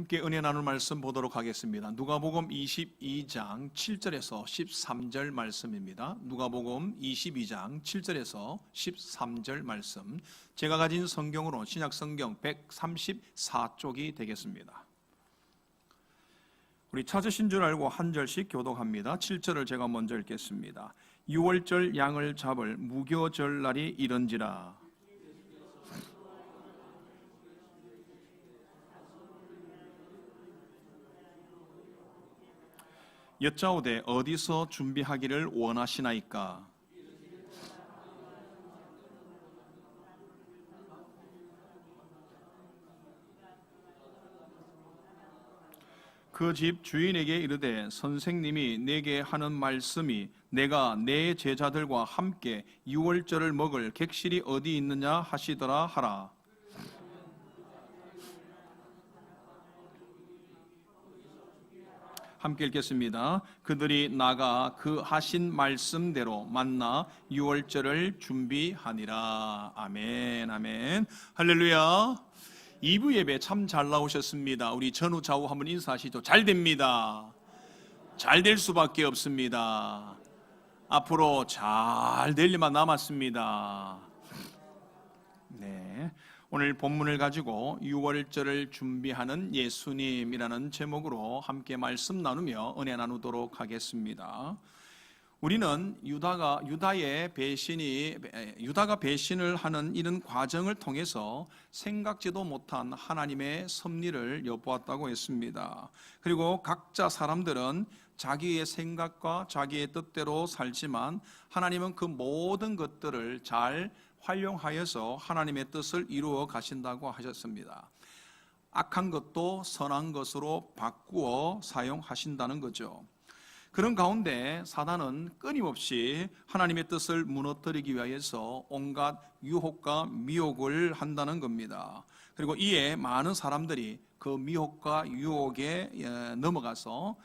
함께 은혜 나눌 말씀 보도록 하겠습니다. 누가복음 22장 7절에서 13절 말씀입니다. 누가복음 22장 7절에서 13절 말씀, 제가 가진 성경으로 신약성경 134쪽이 되겠습니다. 우리 찾으신 줄 알고 한 절씩 교독합니다. 7절을 제가 먼저 읽겠습니다. 6월절 양을 잡을 무교절날이 이른지라. 여짜오되 어디서 준비하기를 원하시나이까? 그 집 주인에게 이르되 선생님이 내게 하는 말씀이 내가 내 제자들과 함께 유월절을 먹을 객실이 어디 있느냐 하시더라 하라. 함께 읽겠습니다. 그들이 나가 그 하신 말씀대로 만나 유월절을 준비하니라. 아멘, 아멘, 할렐루야. 2부 예배 참 잘 나오셨습니다. 우리 전후 좌우 한번 인사하시죠. 잘 됩니다. 잘 될 수밖에 없습니다. 앞으로 잘 될 일만 남았습니다. 네, 오늘 본문을 가지고 유월절을 준비하는 예수님이라는 제목으로 함께 말씀 나누며 은혜 나누도록 하겠습니다. 우리는 유다가 배신을 하는 이런 과정을 통해서 생각지도 못한 하나님의 섭리를 엿보았다고 했습니다. 그리고 각자 사람들은 자기의 생각과 자기의 뜻대로 살지만 하나님은 그 모든 것들을 잘 활용하여서 하나님의 뜻을 이루어 가신다고 하셨습니다. 악한 것도 선한 것으로 바꾸어 사용하신다는 거죠. 그런 가운데 사단은 끊임없이 하나님의 뜻을 무너뜨리기 위해서 온갖 유혹과 미혹을 한다는 겁니다. 그리고 이에 많은 사람들이 그 미혹과 유혹에 넘어가서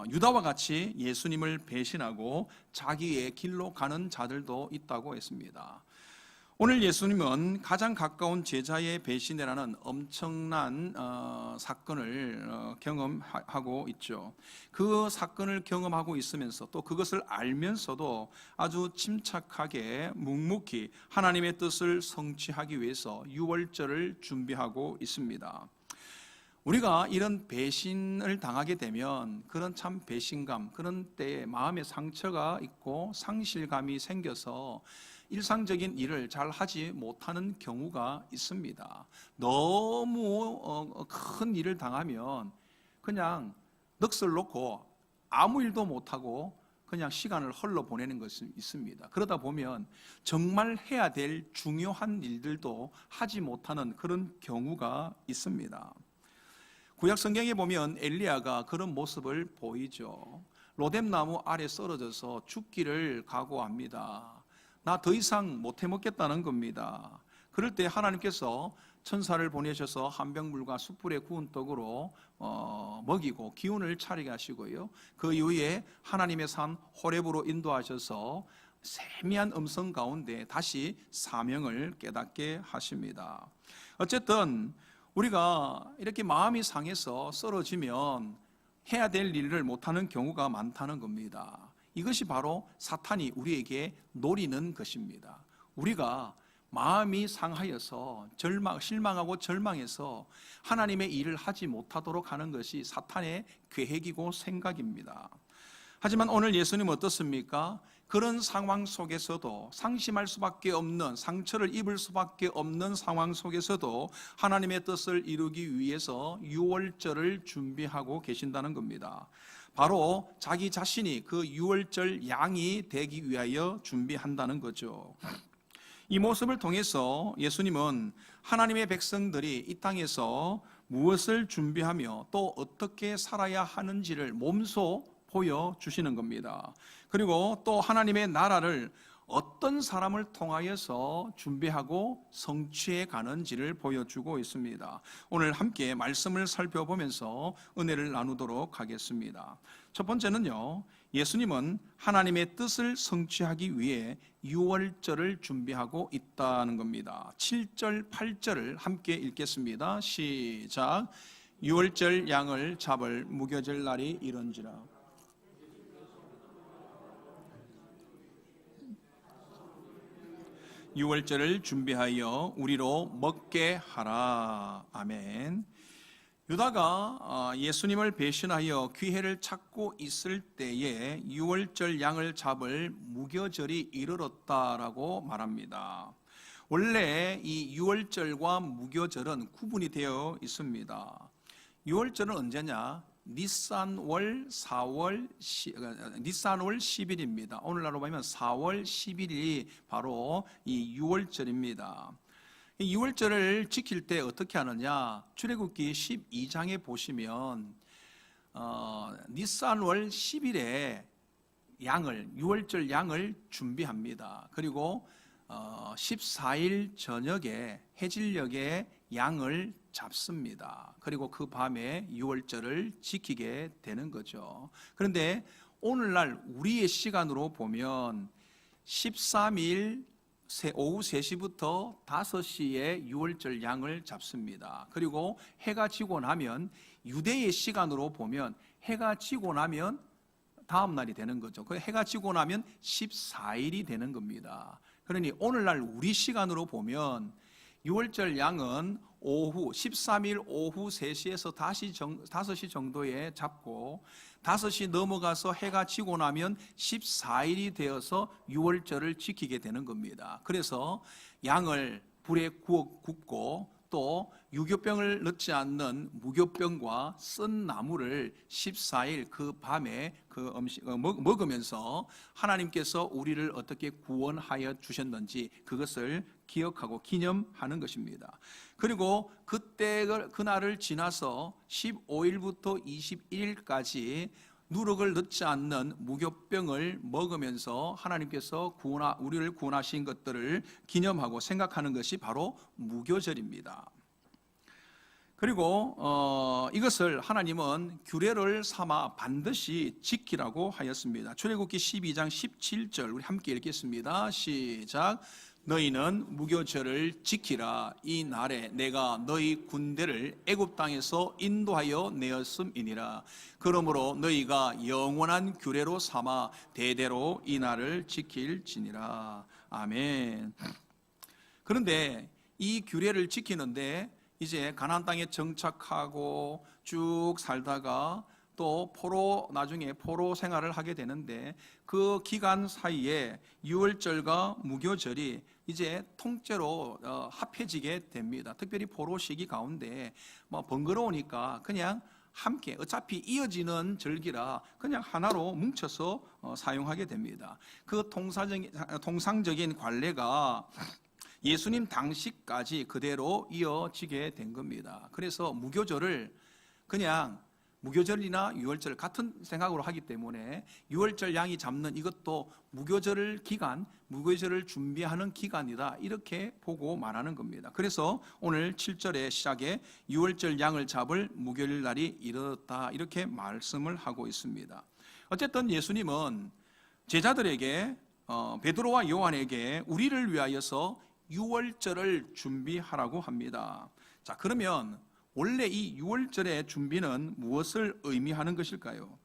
유다와 같이 예수님을 배신하고 자기의 길로 가는 자들도 있다고 했습니다. 오늘 예수님은 가장 가까운 제자의 배신이라는 엄청난 사건을 경험하고 있죠. 그 사건을 경험하고 있으면서 또 그것을 알면서도 아주 침착하게 묵묵히 하나님의 뜻을 성취하기 위해서 유월절을 준비하고 있습니다. 우리가 이런 배신을 당하게 되면 그런 참 배신감, 그런 때에 마음의 상처가 있고 상실감이 생겨서 일상적인 일을 잘 하지 못하는 경우가 있습니다. 너무 큰 일을 당하면 그냥 넋을 놓고 아무 일도 못하고 그냥 시간을 흘러보내는 것이 있습니다. 그러다 보면 정말 해야 될 중요한 일들도 하지 못하는 그런 경우가 있습니다. 구약 성경에 보면 엘리야가 그런 모습을 보이죠. 로뎀나무 아래 쓰러져서 죽기를 각오합니다. 나 더 이상 못 해먹겠다는 겁니다. 그럴 때 하나님께서 천사를 보내셔서 한 병 물과 숯불에 구운 떡으로 먹이고 기운을 차리게 하시고요. 그 이후에 하나님의 산 호렙으로 인도하셔서 세미한 음성 가운데 다시 사명을 깨닫게 하십니다. 어쨌든 우리가 이렇게 마음이 상해서 쓰러지면 해야 될 일을 못하는 경우가 많다는 겁니다. 이것이 바로 사탄이 우리에게 노리는 것입니다. 우리가 마음이 상하여서 실망하고 절망해서 하나님의 일을 하지 못하도록 하는 것이 사탄의 계획이고 생각입니다. 하지만 오늘 예수님은 어떻습니까? 그런 상황 속에서도 상심할 수밖에 없는, 상처를 입을 수밖에 없는 상황 속에서도 하나님의 뜻을 이루기 위해서 유월절을 준비하고 계신다는 겁니다. 바로 자기 자신이 그 유월절 양이 되기 위하여 준비한다는 거죠. 이 모습을 통해서 예수님은 하나님의 백성들이 이 땅에서 무엇을 준비하며 또 어떻게 살아야 하는지를 몸소 보여주시는 겁니다. 그리고 또 하나님의 나라를 어떤 사람을 통하여서 준비하고 성취해 가는지를 보여주고 있습니다. 오늘 함께 말씀을 살펴보면서 은혜를 나누도록 하겠습니다. 첫 번째는요, 예수님은 하나님의 뜻을 성취하기 위해 유월절을 준비하고 있다는 겁니다. 7절, 8절을 함께 읽겠습니다. 시작. 유월절 양을 잡을 무교절 날이 이런지라. 유월절을 준비하여 우리로 먹게 하라. 아멘. 유다가 예수님을 배신하여 기회를 찾고 있을 때에 유월절 양을 잡을 무교절이 이르렀다라고 말합니다. 원래 이 유월절과 무교절은 구분이 되어 있습니다. 유월절은 언제냐? 니산월 10일입니다. 오늘날로 보면 4월 10일이 바로 이 유월절입니다. 이 유월절을 지킬 때 어떻게 하느냐? 출애굽기 12장에 보시면 니산월 10일에 유월절 양을 준비합니다. 그리고 14일 저녁에 해질녘에 양을 잡습니다. 그리고 그 밤에 유월절을 지키게 되는 거죠. 그런데 오늘날 우리의 시간으로 보면 13일 오후 3시부터 5시에 유월절 양을 잡습니다. 그리고 해가 지고 나면 유대의 시간으로 보면 해가 지고 나면 다음 날이 되는 거죠. 그 해가 지고 나면 14일이 되는 겁니다. 그러니 오늘날 우리 시간으로 보면 유월절 양은 오후 13일 오후 3시에서 5시 정도에 잡고 5시 넘어가서 해가 지고 나면 14일이 되어서 유월절을 지키게 되는 겁니다. 그래서 양을 불에 굽고 또 유교병을 넣지 않는 무교병과 쓴 나무를 14일 그 밤에 그 음식 먹으면서 하나님께서 우리를 어떻게 구원하여 주셨는지 그것을 기억하고 기념하는 것입니다. 그리고 그날을 지나서 15일부터 21일까지 누룩을 넣지 않는 무교병을 먹으면서 하나님께서 우리를 구원하신 것들을 기념하고 생각하는 것이 바로 무교절입니다. 그리고 이것을 하나님은 규례를 삼아 반드시 지키라고 하였습니다. 출애굽기 12장 17절 우리 함께 읽겠습니다. 시작. 너희는 무교절을 지키라. 이 날에 내가 너희 군대를 애굽 땅에서 인도하여 내었음이니라. 그러므로 너희가 영원한 규례로 삼아 대대로 이 날을 지킬지니라. 아멘. 그런데 이 규례를 지키는데 이제 가나안 땅에 정착하고 쭉 살다가 또 나중에 포로 생활을 하게 되는데 그 기간 사이에 유월절과 무교절이 이제 통째로 합해지게 됩니다. 특별히 포로 시기 가운데 번거로우니까 그냥 함께 어차피 이어지는 절기라 그냥 하나로 뭉쳐서 사용하게 됩니다. 그 통상적인 관례가 예수님 당시까지 그대로 이어지게 된 겁니다. 그래서 무교절을 그냥 무교절이나 유월절 같은 생각으로 하기 때문에 유월절 양이 잡는 이것도 무교절을 준비하는 기간이다 이렇게 보고 말하는 겁니다. 그래서 오늘 7절의 시작에 유월절 양을 잡을 무교절 날이 이르렀다 이렇게 말씀을 하고 있습니다. 어쨌든 예수님은 제자들에게 베드로와 요한에게 우리를 위하여서 유월절을 준비하라고 합니다. 자, 그러면 원래 이 유월절의 준비는 무엇을 의미하는 것일까요?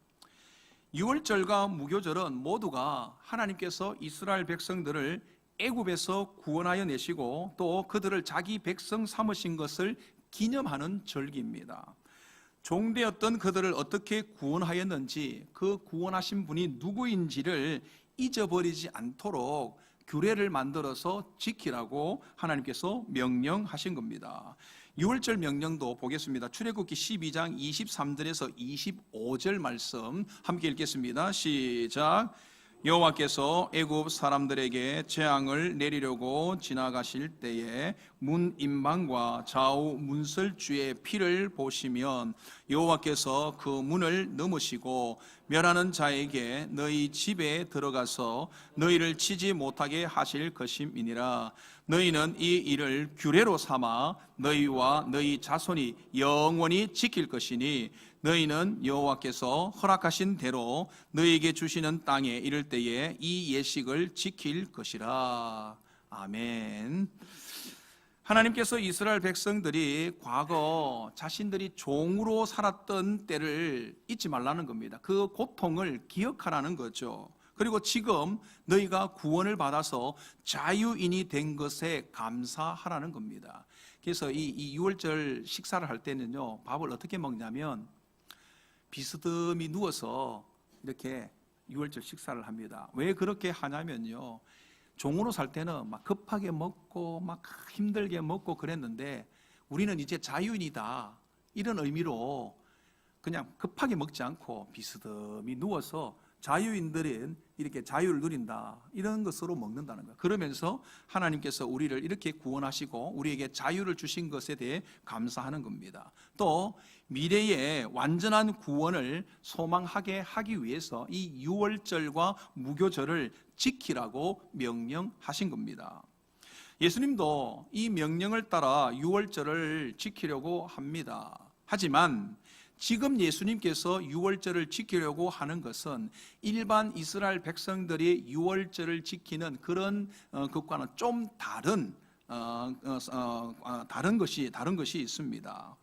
유월절과 무교절은 모두가 하나님께서 이스라엘 백성들을 애굽에서 구원하여 내시고 또 그들을 자기 백성 삼으신 것을 기념하는 절기입니다. 종되었던 그들을 어떻게 구원하였는지 그 구원하신 분이 누구인지를 잊어버리지 않도록 규례를 만들어서 지키라고 하나님께서 명령하신 겁니다. 유월절 명령도 보겠습니다. 출애굽기 12장 23절에서 25절 말씀 함께 읽겠습니다. 시작. 여호와께서 애굽 사람들에게 재앙을 내리려고 지나가실 때에 문 임방과 좌우 문설주의 피를 보시면 여호와께서 그 문을 넘으시고 멸하는 자에게 너희 집에 들어가서 너희를 치지 못하게 하실 것임이니라. 너희는 이 일을 규례로 삼아 너희와 너희 자손이 영원히 지킬 것이니 너희는 여호와께서 허락하신 대로 너희에게 주시는 땅에 이를 때에 이 예식을 지킬 것이라. 아멘. 하나님께서 이스라엘 백성들이 과거 자신들이 종으로 살았던 때를 잊지 말라는 겁니다. 그 고통을 기억하라는 거죠. 그리고 지금 너희가 구원을 받아서 자유인이 된 것에 감사하라는 겁니다. 그래서 이 유월절 식사를 할 때는요, 밥을 어떻게 먹냐면 비스듬히 누워서 이렇게 유월절 식사를 합니다. 왜 그렇게 하냐면요, 종으로 살 때는 막 급하게 먹고 막 힘들게 먹고 그랬는데 우리는 이제 자유인이다, 이런 의미로 그냥 급하게 먹지 않고 비스듬히 누워서 자유인들은 이렇게 자유를 누린다, 이런 것으로 먹는다는 거예요. 그러면서 하나님께서 우리를 이렇게 구원하시고 우리에게 자유를 주신 것에 대해 감사하는 겁니다. 또 미래의 완전한 구원을 소망하게 하기 위해서 이 유월절과 무교절을 지키라고 명령하신 겁니다. 예수님도 이 명령을 따라 유월절을 지키려고 합니다. 하지만 지금 예수님께서 유월절을 지키려고 하는 것은 일반 이스라엘 백성들이 유월절을 지키는 그런 것과는 좀 다른 것이 있습니다.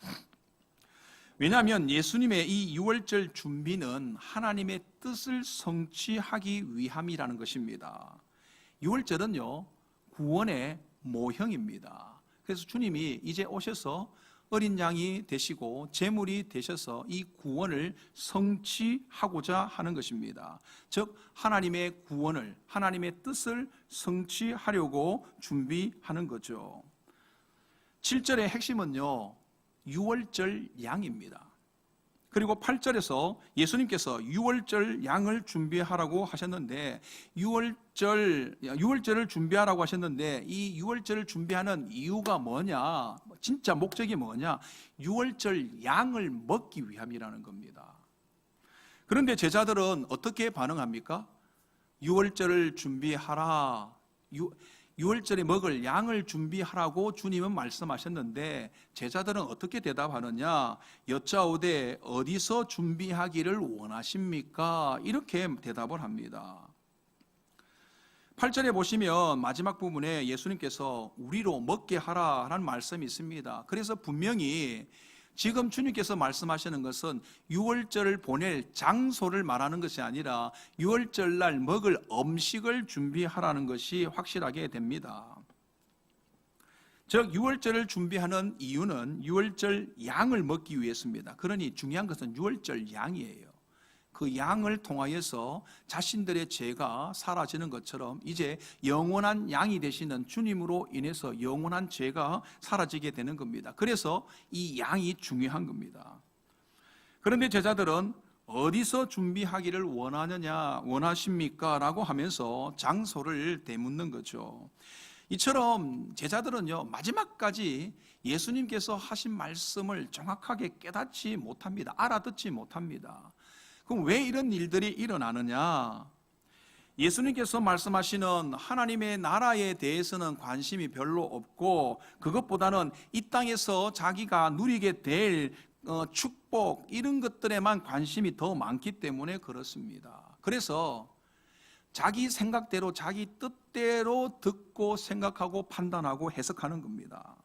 왜냐하면 예수님의 이 유월절 준비는 하나님의 뜻을 성취하기 위함이라는 것입니다. 유월절은요, 구원의 모형입니다. 그래서 주님이 이제 오셔서 어린 양이 되시고 제물이 되셔서 이 구원을 성취하고자 하는 것입니다. 즉 하나님의 구원을, 하나님의 뜻을 성취하려고 준비하는 거죠. 7절의 핵심은요, 유월절 양입니다. 그리고 8절에서 예수님께서 유월절 양을 준비하라고 하셨는데, 유월절을 준비하라고 하셨는데 이 유월절을 준비하는 이유가 뭐냐, 진짜 목적이 뭐냐, 유월절 양을 먹기 위함이라는 겁니다. 그런데 제자들은 어떻게 반응합니까? 유월절을 준비하라, 유월절에 먹을 양을 준비하라고 주님은 말씀하셨는데 제자들은 어떻게 대답하느냐, 여짜오되 어디서 준비하기를 원하십니까? 이렇게 대답을 합니다. 8절에 보시면 마지막 부분에 예수님께서 우리로 먹게 하라라는 말씀이 있습니다. 그래서 분명히 지금 주님께서 말씀하시는 것은 유월절을 보낼 장소를 말하는 것이 아니라 유월절날 먹을 음식을 준비하라는 것이 확실하게 됩니다. 즉 유월절을 준비하는 이유는 유월절 양을 먹기 위해서입니다. 그러니 중요한 것은 유월절 양이에요. 그 양을 통하여서 자신들의 죄가 사라지는 것처럼 이제 영원한 양이 되시는 주님으로 인해서 영원한 죄가 사라지게 되는 겁니다. 그래서 이 양이 중요한 겁니다. 그런데 제자들은 어디서 준비하기를 원하십니까? 라고 하면서 장소를 되묻는 거죠. 이처럼 제자들은요, 마지막까지 예수님께서 하신 말씀을 정확하게 깨닫지 못합니다. 알아듣지 못합니다. 그럼 왜 이런 일들이 일어나느냐? 예수님께서 말씀하시는 하나님의 나라에 대해서는 관심이 별로 없고 그것보다는 이 땅에서 자기가 누리게 될 축복, 이런 것들에만 관심이 더 많기 때문에 그렇습니다. 그래서 자기 생각대로 자기 뜻대로 듣고 생각하고 판단하고 해석하는 겁니다.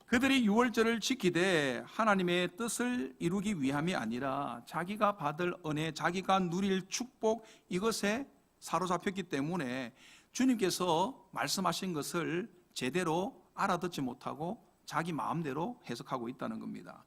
그들이 유월절을 지키되 하나님의 뜻을 이루기 위함이 아니라 자기가 받을 은혜, 자기가 누릴 축복, 이것에 사로잡혔기 때문에 주님께서 말씀하신 것을 제대로 알아듣지 못하고 자기 마음대로 해석하고 있다는 겁니다.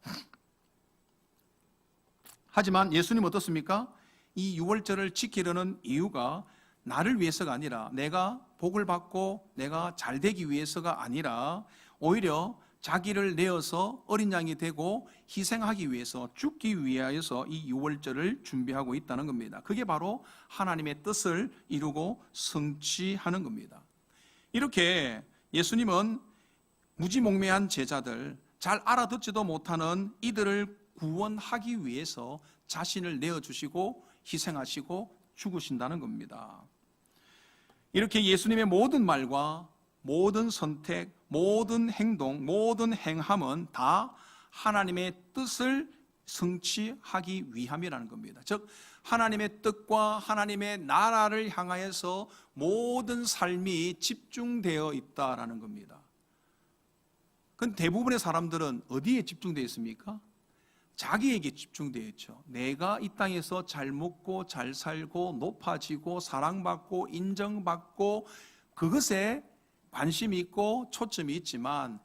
하지만 예수님은 어떻습니까? 이 유월절을 지키려는 이유가 나를 위해서가 아니라, 내가 복을 받고 내가 잘 되기 위해서가 아니라 오히려 자기를 내어서 어린 양이 되고 희생하기 위해서, 죽기 위하여서 이 유월절을 준비하고 있다는 겁니다. 그게 바로 하나님의 뜻을 이루고 성취하는 겁니다. 이렇게 예수님은 무지몽매한 제자들, 잘 알아듣지도 못하는 이들을 구원하기 위해서 자신을 내어주시고 희생하시고 죽으신다는 겁니다. 이렇게 예수님의 모든 말과 모든 선택, 모든 행동, 모든 행함은 다 하나님의 뜻을 성취하기 위함이라는 겁니다. 즉 하나님의 뜻과 하나님의 나라를 향하여서 모든 삶이 집중되어 있다라는 겁니다. 근데 대부분의 사람들은 어디에 집중되어 있습니까? 자기에게 집중되어 있죠. 내가 이 땅에서 잘 먹고 잘 살고 높아지고 사랑받고 인정받고 그것에 관심이 있고 초점이 있지만,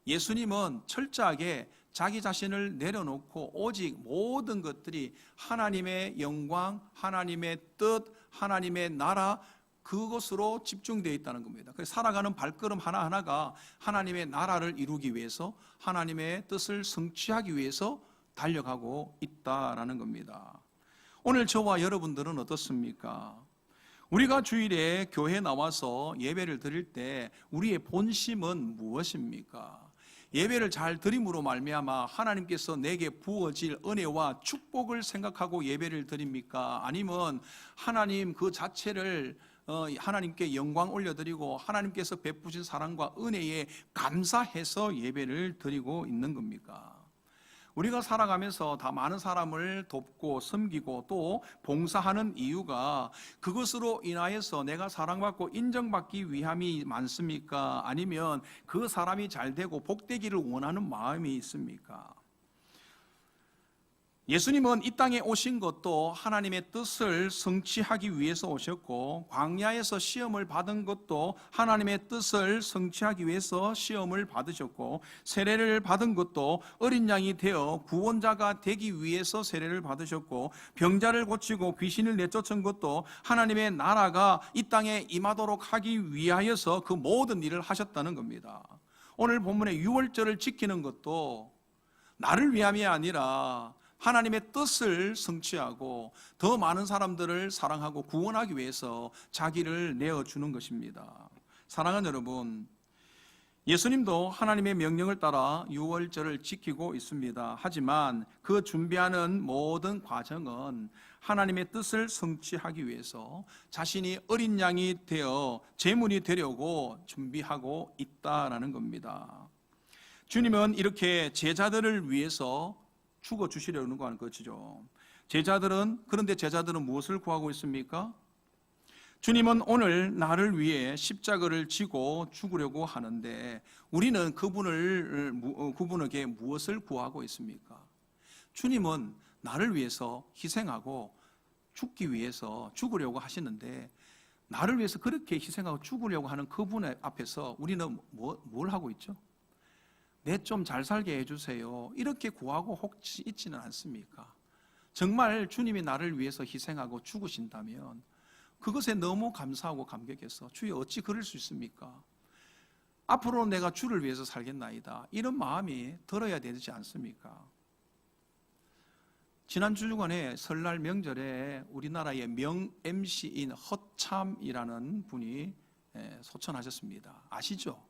예수님은 철저하게 자기 자신을 내려놓고 오직 모든 것들이 하나님의 영광, 하나님의 뜻, 하나님의 나라, 그것으로 집중되어 있다는 겁니다. 그래서 살아가는 발걸음 하나하나가 하나님의 나라를 이루기 위해서, 하나님의 뜻을 성취하기 위해서 달려가고 있다라는 겁니다. 오늘 저와 여러분들은 어떻습니까? 우리가 주일에 교회에 나와서 예배를 드릴 때 우리의 본심은 무엇입니까? 예배를 잘 드림으로 말미암아 하나님께서 내게 부어질 은혜와 축복을 생각하고 예배를 드립니까? 아니면 하나님 그 자체를 하나님께 영광 올려드리고 하나님께서 베푸신 사랑과 은혜에 감사해서 예배를 드리고 있는 겁니까? 우리가 살아가면서 다 많은 사람을 돕고 섬기고 또 봉사하는 이유가 그것으로 인하여서 내가 사랑받고 인정받기 위함이 많습니까? 아니면 그 사람이 잘 되고 복되기를 원하는 마음이 있습니까? 예수님은 이 땅에 오신 것도 하나님의 뜻을 성취하기 위해서 오셨고, 광야에서 시험을 받은 것도 하나님의 뜻을 성취하기 위해서 시험을 받으셨고, 세례를 받은 것도 어린 양이 되어 구원자가 되기 위해서 세례를 받으셨고, 병자를 고치고 귀신을 내쫓은 것도 하나님의 나라가 이 땅에 임하도록 하기 위하여서 그 모든 일을 하셨다는 겁니다. 오늘 본문의 유월절을 지키는 것도 나를 위함이 아니라 하나님의 뜻을 성취하고 더 많은 사람들을 사랑하고 구원하기 위해서 자기를 내어주는 것입니다. 사랑하는 여러분, 예수님도 하나님의 명령을 따라 유월절을 지키고 있습니다. 하지만 그 준비하는 모든 과정은 하나님의 뜻을 성취하기 위해서 자신이 어린 양이 되어 제물이 되려고 준비하고 있다라는 겁니다. 주님은 이렇게 제자들을 위해서 죽어주시려는 하는 것이죠. 그런데 제자들은 무엇을 구하고 있습니까? 주님은 오늘 나를 위해 십자가를 지고 죽으려고 하는데 우리는 그분에게 무엇을 구하고 있습니까? 주님은 나를 위해서 희생하고 죽기 위해서 죽으려고 하시는데, 나를 위해서 그렇게 희생하고 죽으려고 하는 그분 앞에서 우리는 뭘 하고 있죠? 내 좀 잘 살게 해주세요, 이렇게 구하고 혹시 있지는 않습니까? 정말 주님이 나를 위해서 희생하고 죽으신다면 그것에 너무 감사하고 감격해서 주여 어찌 그럴 수 있습니까? 앞으로 내가 주를 위해서 살겠나이다, 이런 마음이 들어야 되지 않습니까? 지난 주간에 설날 명절에 우리나라의 명 MC인 허참이라는 분이 소천하셨습니다. 아시죠?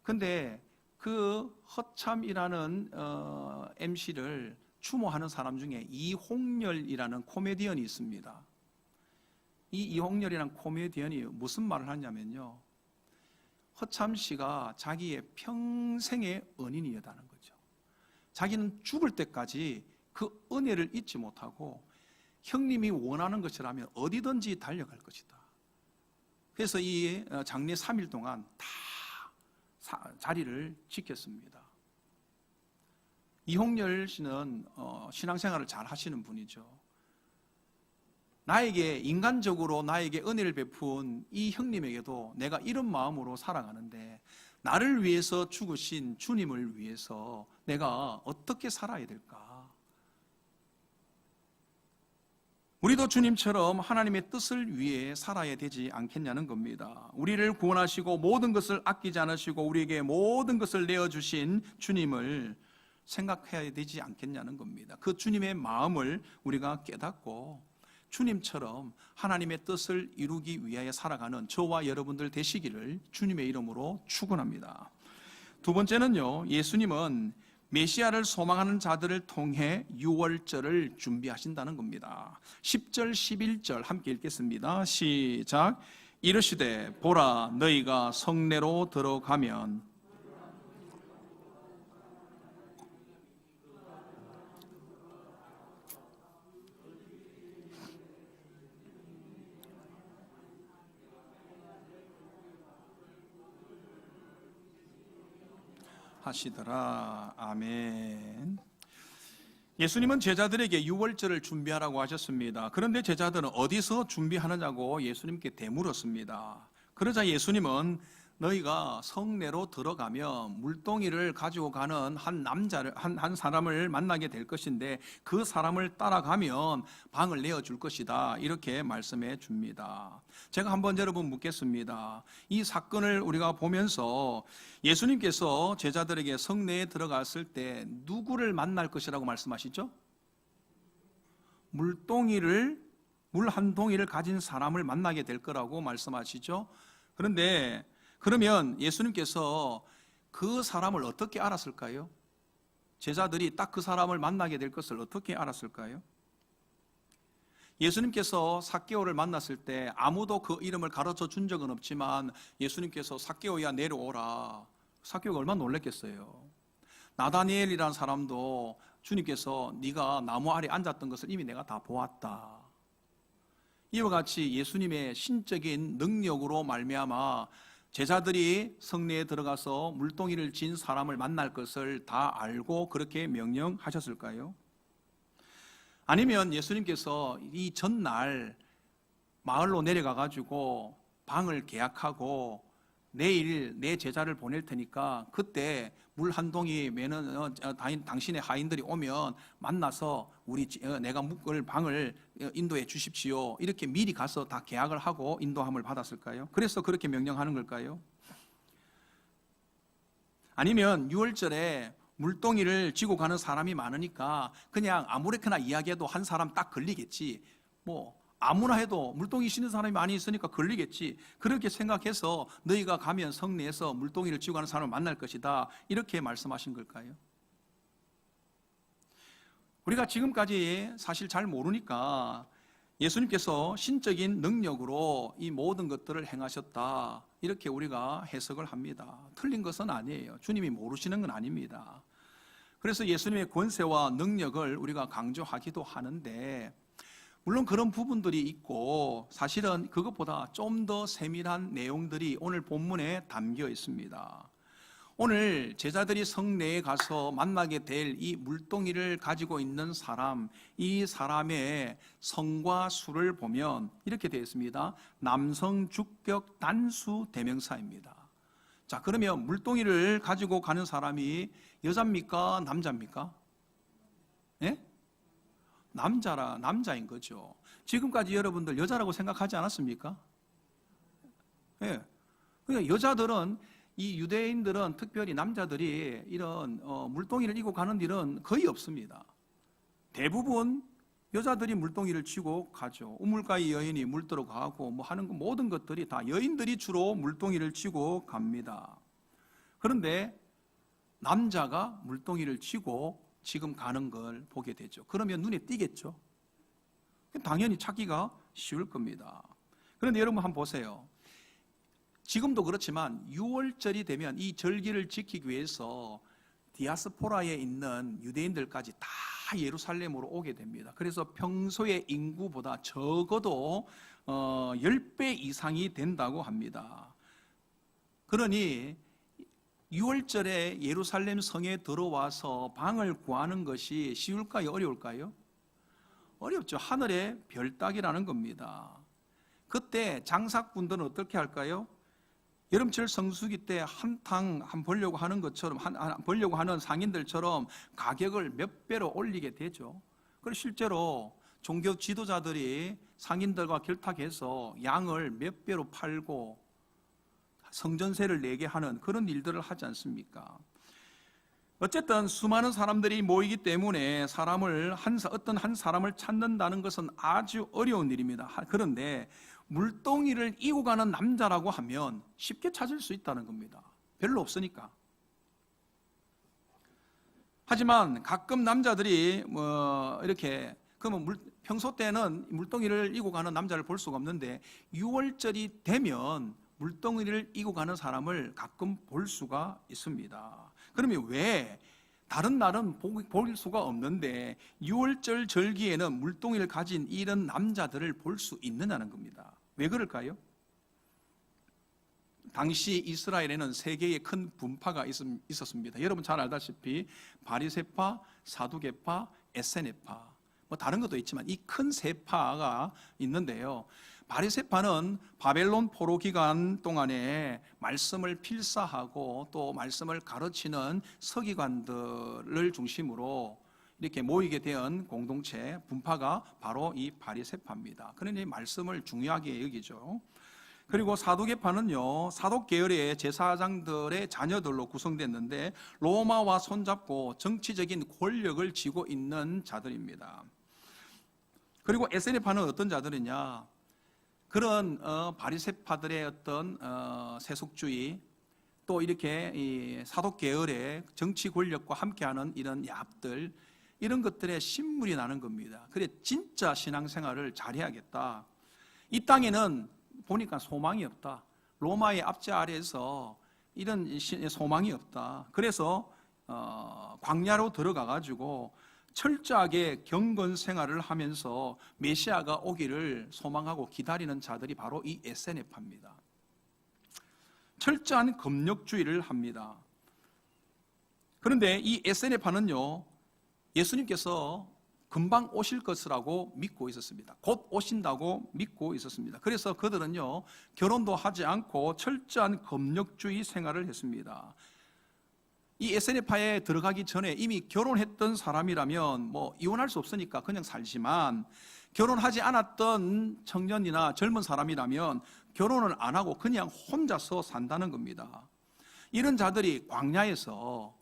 근데 그 허참이라는 MC를 추모하는 사람 중에 이홍렬이라는 코미디언이 있습니다. 이 이홍렬이라는 코미디언이 무슨 말을 하냐면요, 허참 씨가 자기의 평생의 은인이었다는 거죠. 자기는 죽을 때까지 그 은혜를 잊지 못하고 형님이 원하는 것이라면 어디든지 달려갈 것이다. 그래서 이 장례 3일 동안 다 자리를 지켰습니다. 이홍렬 씨는 신앙생활을 잘 하시는 분이죠. 인간적으로 나에게 은혜를 베푼 이 형님에게도 내가 이런 마음으로 살아가는데, 나를 위해서 죽으신 주님을 위해서 내가 어떻게 살아야 될까? 우리도 주님처럼 하나님의 뜻을 위해 살아야 되지 않겠냐는 겁니다. 우리를 구원하시고 모든 것을 아끼지 않으시고 우리에게 모든 것을 내어주신 주님을 생각해야 되지 않겠냐는 겁니다. 그 주님의 마음을 우리가 깨닫고 주님처럼 하나님의 뜻을 이루기 위하여 살아가는 저와 여러분들 되시기를 주님의 이름으로 축원합니다. 두 번째는요, 예수님은 메시아를 소망하는 자들을 통해 유월절을 준비하신다는 겁니다. 10절 11절 함께 읽겠습니다. 시작. 이르시되 보라, 너희가 성내로 들어가면 하시더라. 아멘. 예수님은 제자들에게 유월절을 준비하라고 하셨습니다. 그런데 제자들은 어디서 준비하느냐고 예수님께 되물었습니다. 그러자 예수님은 너희가 성내로 들어가면 물동이를 가지고 가는 한 사람을 만나게 될 것인데 그 사람을 따라가면 방을 내어줄 것이다. 이렇게 말씀해 줍니다. 제가 한번 여러분 묻겠습니다. 이 사건을 우리가 보면서 예수님께서 제자들에게 성내에 들어갔을 때 누구를 만날 것이라고 말씀하시죠? 물 한 동이를 가진 사람을 만나게 될 거라고 말씀하시죠. 그러면 예수님께서 그 사람을 어떻게 알았을까요? 제자들이 딱 그 사람을 만나게 될 것을 어떻게 알았을까요? 예수님께서 삭개오를 만났을 때 아무도 그 이름을 가르쳐 준 적은 없지만 예수님께서 삭개오야 내려오라. 삭개오가 얼마나 놀랐겠어요. 나다니엘이라는 사람도 주님께서 네가 나무 아래 앉았던 것을 이미 내가 다 보았다. 이와 같이 예수님의 신적인 능력으로 말미암아 제자들이 성내에 들어가서 물동이를 진 사람을 만날 것을 다 알고 그렇게 명령하셨을까요? 아니면 예수님께서 이 전날 마을로 내려가 가지고 방을 계약하고 내일 내 제자를 보낼 테니까 그때 물 한 동이 매는 당신의 하인들이 오면 만나서 내가 묵을 방을 인도해 주십시오. 이렇게 미리 가서 다 계약을 하고 인도함을 받았을까요? 그래서 그렇게 명령하는 걸까요? 아니면 유월절에 물동이를 지고 가는 사람이 많으니까 그냥 아무렇게나 이야기해도 한 사람 딱 걸리겠지. 아무나 해도 물동이 싣는 사람이 많이 있으니까 걸리겠지. 그렇게 생각해서 너희가 가면 성내에서 물동이를 지고 가는 사람을 만날 것이다. 이렇게 말씀하신 걸까요? 우리가 지금까지 사실 잘 모르니까 예수님께서 신적인 능력으로 이 모든 것들을 행하셨다. 이렇게 우리가 해석을 합니다. 틀린 것은 아니에요. 주님이 모르시는 건 아닙니다. 그래서 예수님의 권세와 능력을 우리가 강조하기도 하는데 물론 그런 부분들이 있고 사실은 그것보다 좀 더 세밀한 내용들이 오늘 본문에 담겨 있습니다. 오늘 제자들이 성내에 가서 만나게 될 이 물동이를 가지고 있는 사람, 이 사람의 성과 수를 보면 이렇게 되어 있습니다. 남성 주격 단수 대명사입니다. 자, 그러면 물동이를 가지고 가는 사람이 여자입니까? 남자입니까? 예? 남자인 거죠. 지금까지 여러분들 여자라고 생각하지 않았습니까? 예. 그러니까 여자들은 이 유대인들은 특별히 남자들이 이런 물동이를 이고 가는 일은 거의 없습니다. 대부분 여자들이 물동이를 치고 가죠. 우물가의 여인이 물들어 가고 하는 모든 것들이 다 여인들이 주로 물동이를 치고 갑니다. 그런데 남자가 물동이를 치고 지금 가는 걸 보게 되죠. 그러면 눈에 띄겠죠. 당연히 찾기가 쉬울 겁니다. 그런데 여러분 한번 보세요. 지금도 그렇지만 6월절이 되면 이 절기를 지키기 위해서 디아스포라에 있는 유대인들까지 다 예루살렘으로 오게 됩니다. 그래서 평소의 인구보다 적어도 10배 이상이 된다고 합니다. 그러니 6월절에 예루살렘 성에 들어와서 방을 구하는 것이 쉬울까요? 어려울까요? 어렵죠. 하늘의 별 따기라는 겁니다. 그때 장삭분들은 어떻게 할까요? 여름철 성수기 때 한탕 벌려고 하는 것처럼 벌려고 하는 상인들처럼 가격을 몇 배로 올리게 되죠. 그리고 실제로 종교 지도자들이 상인들과 결탁해서 양을 몇 배로 팔고 성전세를 내게 하는 그런 일들을 하지 않습니까? 어쨌든 수많은 사람들이 모이기 때문에 어떤 한 사람을 찾는다는 것은 아주 어려운 일입니다. 그런데 물동이를 이고 가는 남자라고 하면 쉽게 찾을 수 있다는 겁니다. 별로 없으니까. 하지만 가끔 남자들이 이렇게 그러면 평소 때는 물동이를 이고 가는 남자를 볼 수가 없는데 6월절이 되면 물동이를 이고 가는 사람을 가끔 볼 수가 있습니다. 그러면 왜 다른 날은 볼 수가 없는데 6월절 절기에는 물동이를 가진 이런 남자들을 볼 수 있느냐는 겁니다. 왜 그럴까요? 당시 이스라엘에는 세 개의 큰 분파가 있었습니다. 여러분 잘 알다시피 바리새파, 사두개파, 에세네파, 뭐 다른 것도 있지만 이 큰 세 파가 있는데요. 바리새파는 바벨론 포로 기간 동안에 말씀을 필사하고 또 말씀을 가르치는 서기관들을 중심으로 이렇게 모이게 된 공동체 분파가 바로 이 바리새파입니다. 그러니 말씀을 중요하게 여기죠. 그리고 사두개파는요, 사독 계열의 제사장들의 자녀들로 구성됐는데 로마와 손잡고 정치적인 권력을 쥐고 있는 자들입니다. 그리고 에세네파는 어떤 자들이냐? 그런 바리새파들의 어떤 세속주의, 또 이렇게 이 사독 계열의 정치 권력과 함께하는 이런 야합들, 이런 것들의 신물이 나는 겁니다. 그래 진짜 신앙생활을 잘해야겠다. 이 땅에는 보니까 소망이 없다. 로마의 압제 아래에서 이런 소망이 없다. 그래서 광야로 들어가 가지고 철저하게 경건 생활을 하면서 메시아가 오기를 소망하고 기다리는 자들이 바로 이 에세네파입니다. 철저한 검역주의를 합니다. 그런데 이 에세네파는요, 예수님께서 금방 오실 것이라고 믿고 있었습니다. 곧 오신다고 믿고 있었습니다. 그래서 그들은요, 결혼도 하지 않고 철저한 검역주의 생활을 했습니다. 이 에세네파에 들어가기 전에 이미 결혼했던 사람이라면 뭐 이혼할 수 없으니까 그냥 살지만, 결혼하지 않았던 청년이나 젊은 사람이라면 결혼을 안 하고 그냥 혼자서 산다는 겁니다. 이런 자들이 광야에서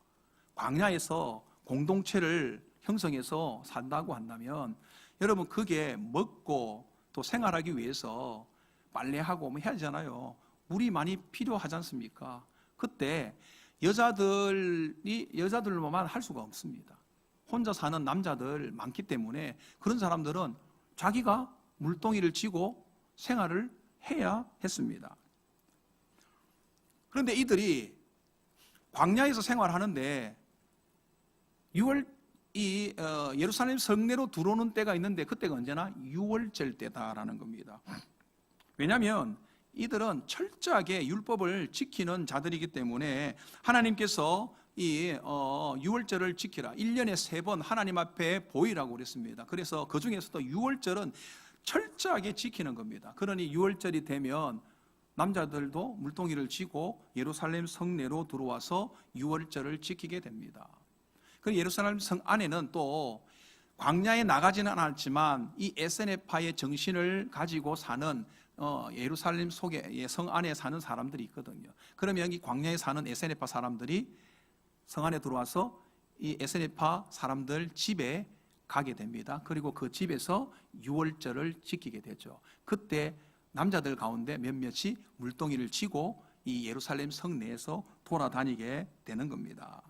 공동체를 형성해서 산다고 한다면, 여러분 그게 먹고 또 생활하기 위해서 빨래하고 뭐 해야 되잖아요. 물이 많이 필요하지 않습니까? 그때 여자들로만 할 수가 없습니다. 혼자 사는 남자들 많기 때문에 그런 사람들은 자기가 물동이를 쥐고 생활을 해야 했습니다. 그런데 이들이 광야에서 생활하는데 예루살렘 성내로 들어오는 때가 있는데, 그때가 언제나 유월절 때다라는 겁니다. 왜냐하면 이들은 철저하게 율법을 지키는 자들이기 때문에 하나님께서 이 유월절을 지키라, 1년에 3번 하나님 앞에 보이라고 그랬습니다. 그래서 그 중에서도 유월절은 철저하게 지키는 겁니다. 그러니 유월절이 되면 남자들도 물동이를 쥐고 예루살렘 성내로 들어와서 유월절을 지키게 됩니다. 그 예루살렘 성 안에는 또 광야에 나가지는 않았지만 이 에세네파의 정신을 가지고 사는 예루살렘 속에 성 안에 사는 사람들이 있거든요. 그러면 이 광야에 사는 에세네파 사람들이 성 안에 들어와서 이 에세네파 사람들 집에 가게 됩니다. 그리고 그 집에서 유월절을 지키게 되죠. 그때 남자들 가운데 몇몇이 물동이를 쥐고 이 예루살렘 성 내에서 돌아다니게 되는 겁니다.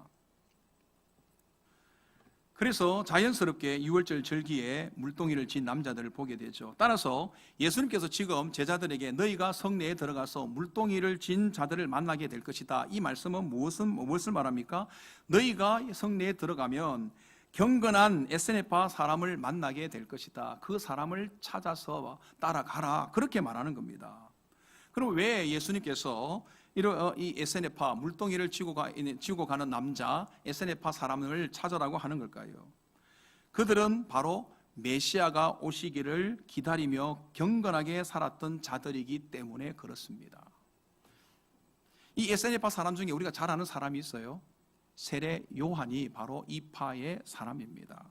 그래서 자연스럽게 유월절 절기에 물동이를 쥔 남자들을 보게 되죠. 따라서 예수님께서 지금 제자들에게 너희가 성내에 들어가서 물동이를 쥔 자들을 만나게 될 것이다, 이 말씀은 무엇을 말합니까? 너희가 성내에 들어가면 경건한 에세네파 사람을 만나게 될 것이다. 그 사람을 찾아서 따라가라, 그렇게 말하는 겁니다. 그럼 왜 예수님께서 이 에세네파 물동이를 쥐고 가는 남자 에세네파 사람을 찾으라고 하는 걸까요? 그들은 바로 메시아가 오시기를 기다리며 경건하게 살았던 자들이기 때문에 그렇습니다. 이 에세네파 사람 중에 우리가 잘 아는 사람이 있어요. 세례 요한이 바로 이 파의 사람입니다.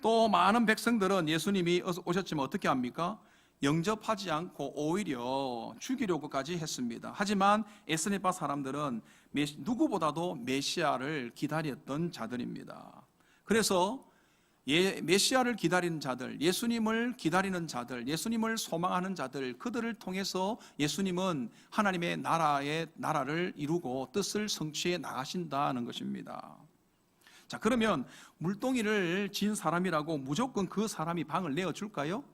또 많은 백성들은 예수님이 오셨지만 어떻게 합니까? 영접하지 않고 오히려 죽이려고까지 했습니다. 하지만 에세네파 사람들은 누구보다도 메시아를 기다렸던 자들입니다. 그래서 메시아를 기다리는 자들, 예수님을 기다리는 자들, 예수님을 소망하는 자들, 그들을 통해서 예수님은 하나님의 나라를 이루고 뜻을 성취해 나가신다는 것입니다. 자, 그러면 물동이를 진 사람이라고 무조건 그 사람이 방을 내어줄까요?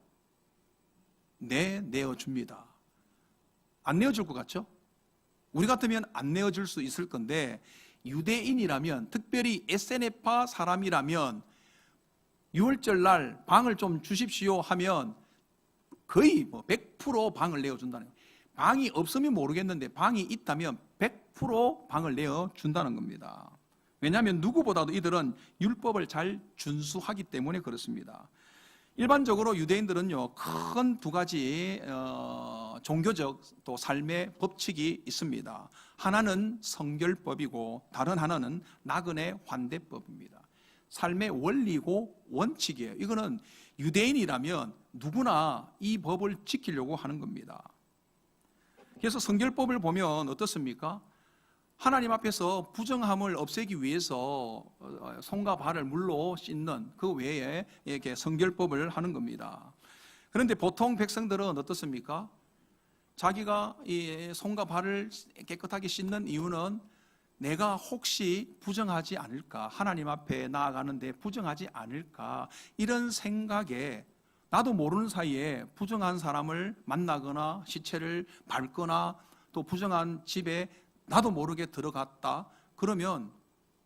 네, 내어줍니다. 안 내어줄 것 같죠? 우리 같으면 안 내어줄 수 있을 건데, 유대인이라면, 특별히 에세네파 사람이라면 유월절 날 방을 좀 주십시오 하면 거의 100% 방을 내어준다는 거예요. 방이 없으면 모르겠는데 방이 있다면 100% 방을 내어준다는 겁니다. 왜냐하면 누구보다도 이들은 율법을 잘 준수하기 때문에 그렇습니다. 일반적으로 유대인들은요, 큰 두 가지 종교적 또 삶의 법칙이 있습니다. 하나는 성결법이고 다른 하나는 나그네 환대법입니다. 삶의 원리고 원칙이에요. 이거는 유대인이라면 누구나 이 법을 지키려고 하는 겁니다. 그래서 성결법을 보면 어떻습니까? 하나님 앞에서 부정함을 없애기 위해서 손과 발을 물로 씻는 그 외에 이렇게 성결법을 하는 겁니다. 그런데 보통 백성들은 어떻습니까? 자기가 이 손과 발을 깨끗하게 씻는 이유는 내가 혹시 부정하지 않을까, 하나님 앞에 나아가는데 부정하지 않을까, 이런 생각에 나도 모르는 사이에 부정한 사람을 만나거나 시체를 밟거나 또 부정한 집에 나도 모르게 들어갔다. 그러면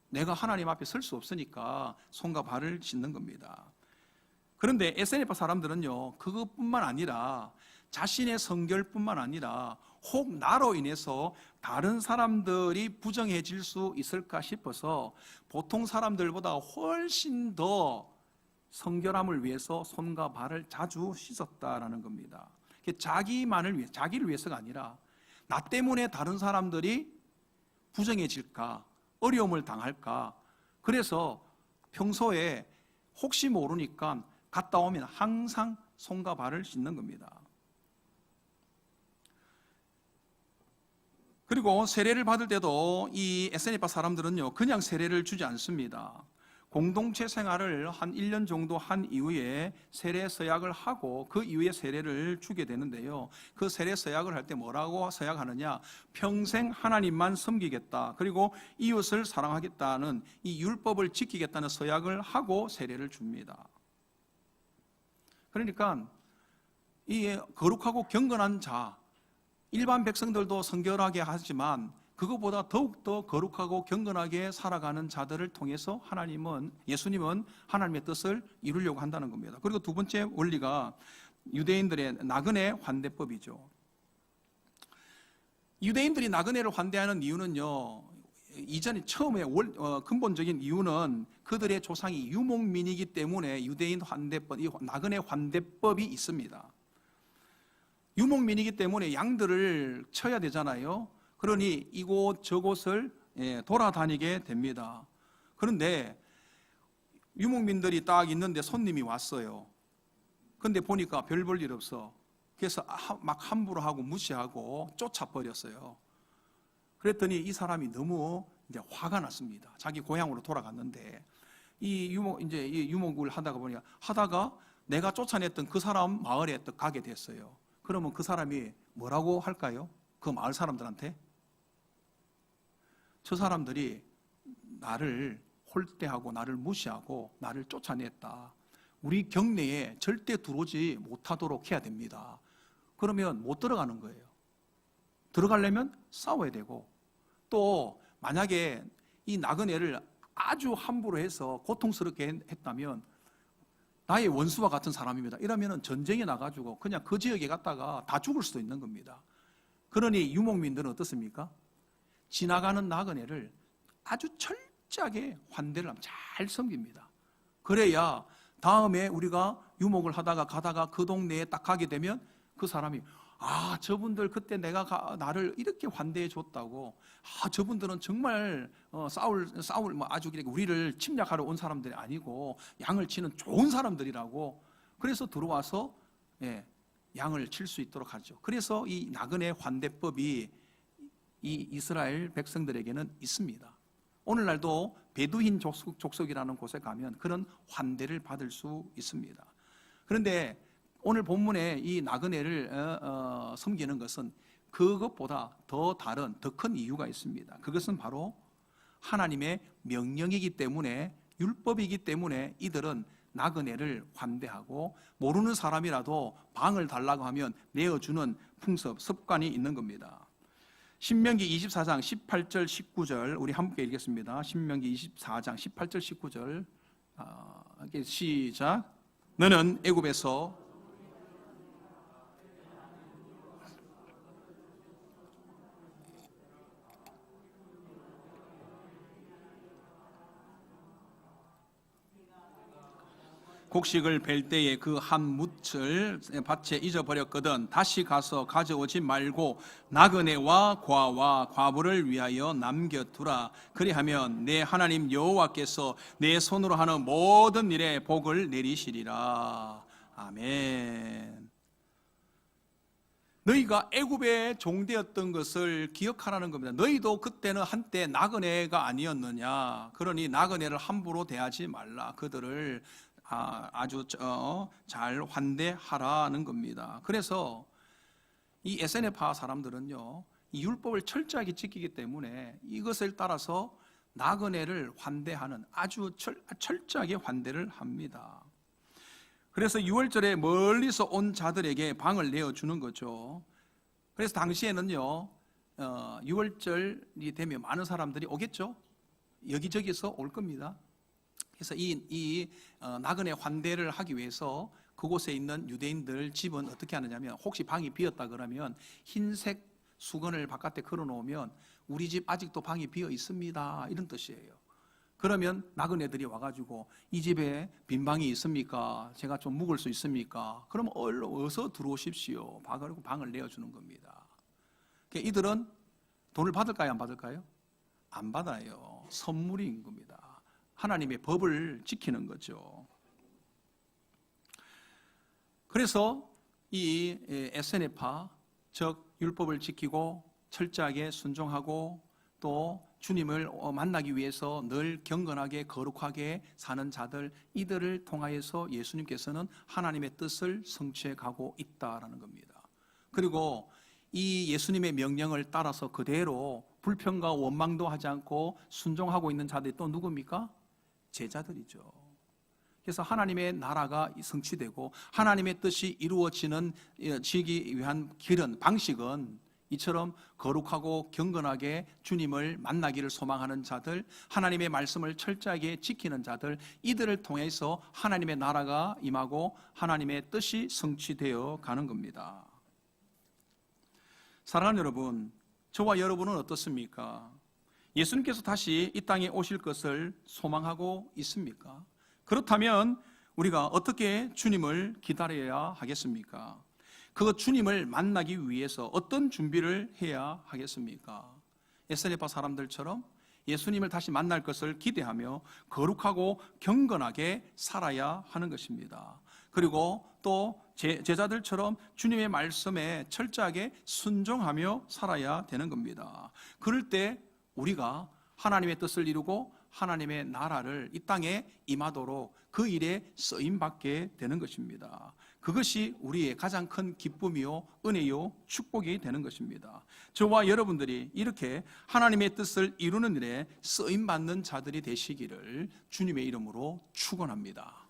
내가 하나님 앞에 설 수 없으니까 손과 발을 씻는 겁니다. 그런데 에세네파 사람들은요, 그것뿐만 아니라 자신의 성결뿐만 아니라 혹 나로 인해서 다른 사람들이 부정해질 수 있을까 싶어서 보통 사람들보다 훨씬 더 성결함을 위해서 손과 발을 자주 씻었다라는 겁니다. 자기만을 위해, 자기를 위해서가 아니라 나 때문에 다른 사람들이 부정해질까, 어려움을 당할까, 그래서 평소에 혹시 모르니까 갔다 오면 항상 손과 발을 씻는 겁니다. 그리고 세례를 받을 때도 이 에세네파 사람들은요, 그냥 세례를 주지 않습니다. 공동체 생활을 한 1년 정도 한 이후에 세례 서약을 하고 그 이후에 세례를 주게 되는데요. 그 세례 서약을 할 때 뭐라고 서약하느냐? 평생 하나님만 섬기겠다. 그리고 이웃을 사랑하겠다는 이 율법을 지키겠다는 서약을 하고 세례를 줍니다. 그러니까 이 거룩하고 경건한 자, 일반 백성들도 성결하게 하지만 그것보다 더욱더 거룩하고 경건하게 살아가는 자들을 통해서 예수님은 하나님의 뜻을 이루려고 한다는 겁니다. 그리고 두 번째 원리가 유대인들의 나그네 환대법이죠. 유대인들이 나그네를 환대하는 이유는요, 이전에 처음에 근본적인 이유는 그들의 조상이 유목민이기 때문에 유대인 환대법, 이 나그네 환대법이 있습니다. 유목민이기 때문에 양들을 쳐야 되잖아요. 그러니 이곳 저곳을 돌아다니게 됩니다. 그런데 유목민들이 딱 있는데 손님이 왔어요. 근데 보니까 별 볼 일 없어. 그래서 막 함부로 하고 무시하고 쫓아버렸어요. 그랬더니 이 사람이 너무 이제 화가 났습니다. 자기 고향으로 돌아갔는데 이 유목을 하다가 내가 쫓아냈던 그 사람 마을에 또 가게 됐어요. 그러면 그 사람이 뭐라고 할까요? 그 마을 사람들한테? 저 사람들이 나를 홀대하고 나를 무시하고 나를 쫓아냈다. 우리 경내에 절대 들어오지 못하도록 해야 됩니다. 그러면 못 들어가는 거예요. 들어가려면 싸워야 되고, 또 만약에 이 나그네를 아주 함부로 해서 고통스럽게 했다면 나의 원수와 같은 사람입니다. 이러면 전쟁에 나가지고 그냥 그 지역에 갔다가 다 죽을 수도 있는 겁니다. 그러니 유목민들은 어떻습니까? 지나가는 나그네를 아주 철저하게 환대를 하면 잘 섬깁니다. 그래야 다음에 우리가 유목을 하다가 가다가 그 동네에 딱 가게 되면 그 사람이 저분들 그때 내가 나를 이렇게 환대해 줬다고, 저분들은 정말 싸울 아주 우리를 침략하러 온 사람들이 아니고 양을 치는 좋은 사람들이라고, 그래서 들어와서 양을 칠 수 있도록 하죠. 그래서 이 나그네 환대법이 이 이스라엘 백성들에게는 있습니다. 오늘날도 베두인 족속이라는 곳에 가면 그런 환대를 받을 수 있습니다. 그런데 오늘 본문에 이 나그네를 섬기는 것은 그것보다 더 다른, 더 큰 이유가 있습니다. 그것은 바로 하나님의 명령이기 때문에, 율법이기 때문에 이들은 나그네를 환대하고 모르는 사람이라도 방을 달라고 하면 내어주는 풍습, 습관이 있는 겁니다. 신명기 24장 18절 19절 우리 함께 읽겠습니다. 신명기 24장 18절 19절 시작. 너는 애굽에서 곡식을 벨 때에 그 한 뭇을 밭에 잊어버렸거든 다시 가서 가져오지 말고 나그네와 과와 과부를 위하여 남겨두라. 그리하면 내 하나님 여호와께서 내 손으로 하는 모든 일에 복을 내리시리라. 아멘. 너희가 애굽의 종되었던 것을 기억하라는 겁니다. 너희도 그때는 한때 나그네가 아니었느냐. 그러니 나그네를 함부로 대하지 말라. 그들을 아주 잘 환대하라는 겁니다. 그래서 이 에세네파 사람들은요, 이 율법을 철저하게 지키기 때문에 이것을 따라서 나그네를 환대하는 아주 철저하게 환대를 합니다. 그래서 6월절에 멀리서 온 자들에게 방을 내어주는 거죠. 그래서 당시에는요, 6월절이 되면 많은 사람들이 오겠죠. 여기저기서 올 겁니다. 그래서 이 나그네 환대를 하기 위해서 그곳에 있는 유대인들 집은 어떻게 하느냐면, 혹시 방이 비었다 그러면 흰색 수건을 바깥에 걸어놓으면 우리 집 아직도 방이 비어 있습니다, 이런 뜻이에요. 그러면 나그네들이 와가지고 이 집에 빈 방이 있습니까? 제가 좀 묵을 수 있습니까? 그럼 어서 들어오십시오. 그리고 방을 내어주는 겁니다. 이들은 돈을 받을까요? 안 받을까요? 안 받아요. 선물인 겁니다. 하나님의 법을 지키는 거죠. 그래서 이 에세네파, 즉 율법을 지키고 철저하게 순종하고 또 주님을 만나기 위해서 늘 경건하게 거룩하게 사는 자들, 이들을 통하여서 예수님께서는 하나님의 뜻을 성취해 가고 있다라는 겁니다. 그리고 이 예수님의 명령을 따라서 그대로 불평과 원망도 하지 않고 순종하고 있는 자들이 또 누굽니까? 제자들이죠. 그래서 하나님의 나라가 성취되고 하나님의 뜻이 이루어지기 위한 길은, 방식은 이처럼 거룩하고 경건하게 주님을 만나기를 소망하는 자들, 하나님의 말씀을 철저하게 지키는 자들, 이들을 통해서 하나님의 나라가 임하고 하나님의 뜻이 성취되어 가는 겁니다. 사랑하는 여러분, 저와 여러분은 어떻습니까? 예수님께서 다시 이 땅에 오실 것을 소망하고 있습니까? 그렇다면 우리가 어떻게 주님을 기다려야 하겠습니까? 그 주님을 만나기 위해서 어떤 준비를 해야 하겠습니까? 에세네파 사람들처럼 예수님을 다시 만날 것을 기대하며 거룩하고 경건하게 살아야 하는 것입니다. 그리고 또 제자들처럼 주님의 말씀에 철저하게 순종하며 살아야 되는 겁니다. 그럴 때 우리가 하나님의 뜻을 이루고 하나님의 나라를 이 땅에 임하도록 그 일에 쓰임받게 되는 것입니다. 그것이 우리의 가장 큰 기쁨이요, 은혜요, 축복이 되는 것입니다. 저와 여러분들이 이렇게 하나님의 뜻을 이루는 일에 쓰임받는 자들이 되시기를 주님의 이름으로 축원합니다.